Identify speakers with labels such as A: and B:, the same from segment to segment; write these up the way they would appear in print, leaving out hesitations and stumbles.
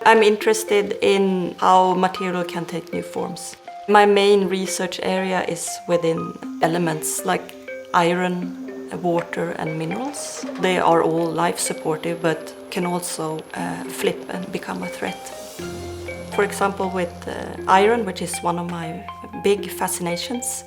A: I'm interested in how material can take new forms. My main research area is within elements like iron, water and minerals. They are all life supportive but can also flip and become a threat. For example, with iron, which is one of my big fascinations,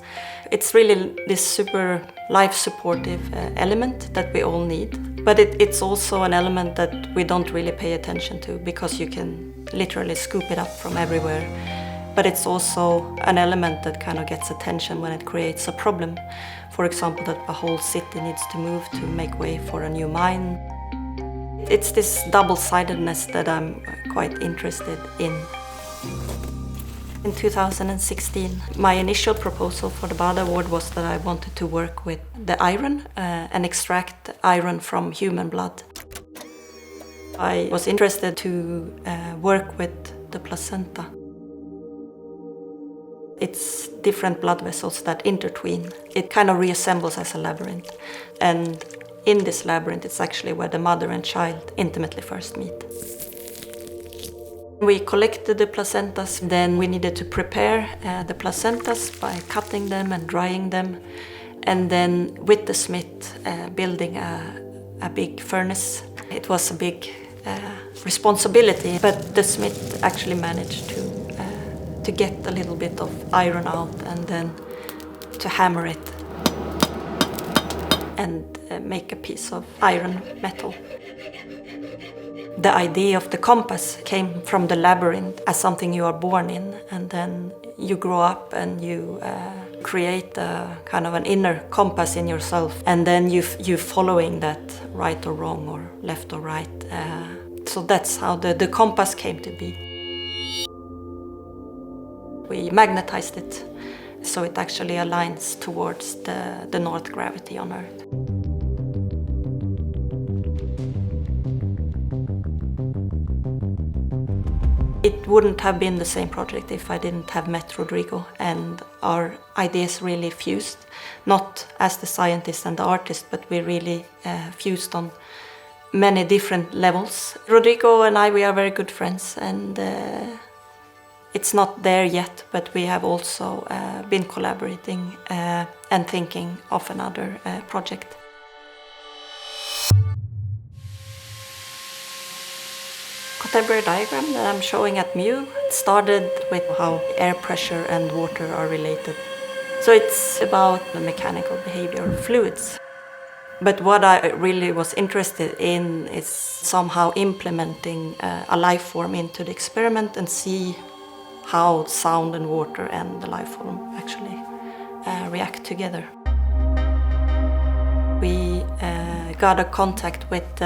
A: it's really this super life-supportive element that we all need. But it's also an element that we don't really pay attention to because you can literally scoop it up from everywhere. But it's also an element that kind of gets attention when it creates a problem. For example, that a whole city needs to move to make way for a new mine. It's this double-sidedness that I'm quite interested in. In 2016, my initial proposal for the Bada Award was that I wanted to work with the iron and extract iron from human blood. I was interested to work with the placenta. It's different blood vessels that intertwine. It kind of reassembles as a labyrinth. And in this labyrinth, it's actually where the mother and child intimately first meet. We collected the placentas, then we needed to prepare the placentas by cutting them and drying them, and then with the smith building a big furnace. It was a big responsibility, but the smith actually managed to get a little bit of iron out and then to hammer it and make a piece of iron metal. The idea of the compass came from the labyrinth as something you are born in, and then you grow up and you create a kind of an inner compass in yourself, and then you're following that right or wrong or left or right. So that's how the compass came to be. We magnetized it so it actually aligns towards the north gravity on Earth. It wouldn't have been the same project if I didn't have met Rodrigo, and our ideas really fused, not as the scientist and the artist, but we really fused on many different levels. Rodrigo and I, we are very good friends, and it's not there yet, but we have also been collaborating and thinking of another project. Contemporary diagram that I'm showing at MU started with how air pressure and water are related. So it's about the mechanical behavior of fluids. But what I really was interested in is somehow implementing a life form into the experiment and see how sound and water and the life form actually react together. We got a contact with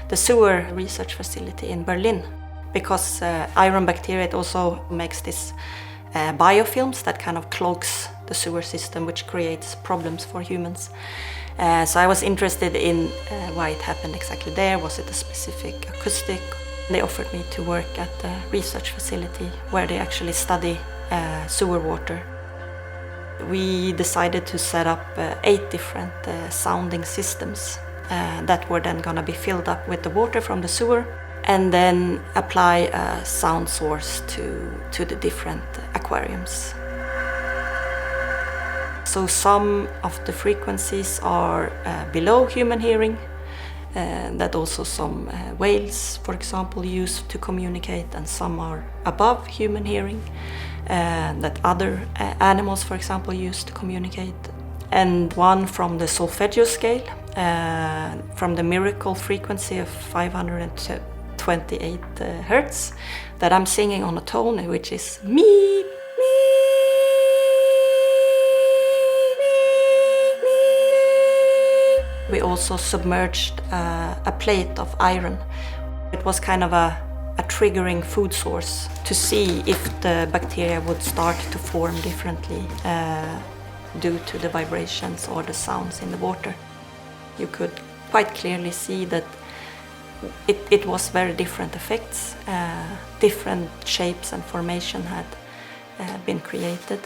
A: the sewer research facility in Berlin, because iron bacteria, it also makes this biofilms that kind of clogs the sewer system, which creates problems for humans. So I was interested in why it happened exactly there. Was it a specific acoustic? They offered me to work at the research facility where they actually study sewer water. We decided to set up 8 different sounding systems that were then going to be filled up with the water from the sewer, and then apply a sound source to the different aquariums. So some of the frequencies are below human hearing, that also some whales, for example, use to communicate, and some are above human hearing, that other animals, for example, use to communicate. And one from the solfeggio scale, from the miracle frequency of 528 hertz, that I'm singing on a tone which is me, me, me, me. We also submerged a plate of iron. It was kind of a triggering food source to see if the bacteria would start to form differently due to the vibrations or the sounds in the water. You could quite clearly see that it was very different effects. Different shapes and formation had been created.